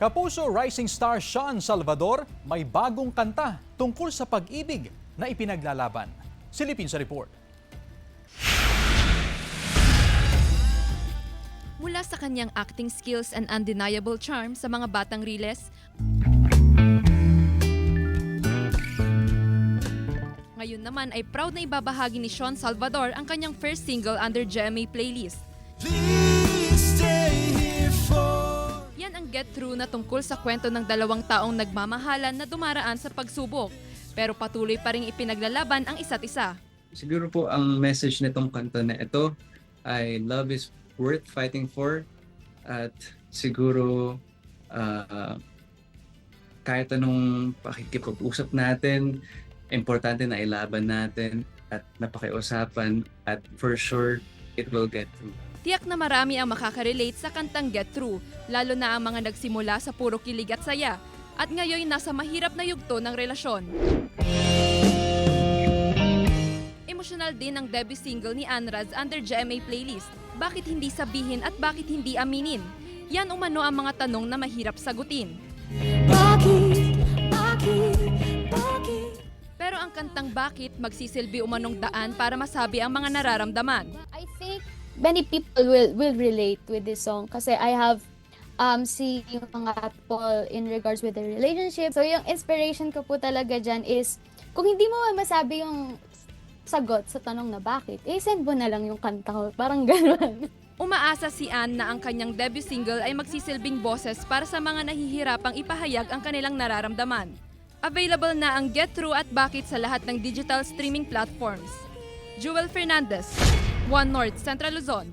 Kapuso rising star Sean Salvador may bagong kanta tungkol sa pag-ibig na ipinaglalaban. Silipin sa report. Mula sa kanyang acting skills and undeniable charm sa mga batang riles, ngayon naman ay proud na ibabahagi ni Sean Salvador ang kanyang first single under GMA playlist. Yan ang Get Through na tungkol sa kwento ng dalawang taong nagmamahalan na dumaraan sa pagsubok, pero patuloy pa ring ipinaglalaban ang isa't isa. Siguro po ang message nitong kanta na ito ay love is worth fighting for, at siguro kahit anong pakikipag-usap natin, importante na ilaban natin at napakiusapan, at for sure it will get through. Tiyak na marami ang makaka-relate sa kantang Get Through, lalo na ang mga nagsimula sa puro kilig at saya at ngayon nasa mahirap na yugto ng relasyon. Emosyonal din ang debut single ni Anraz under GMA playlist. Bakit hindi sabihin at bakit hindi aminin? Yan umano ang mga tanong na mahirap sagutin. Pero ang kantang Bakit magsisilbi umanong daan para masabi ang mga nararamdaman. I think many people will relate with this song kasi I have seen yung mga people in regards with the relationship. So yung inspiration ko po talaga dyan is kung hindi mo masabi yung sagot sa tanong na bakit, send mo na lang yung kanta ko. Parang gano'n. Umaasa si Ann na ang kanyang debut single ay magsisilbing boses para sa mga nahihirapang ipahayag ang kanilang nararamdaman. Available na ang Get Through at Bakit sa lahat ng digital streaming platforms. Jewel Fernandez, One North, Central Luzon.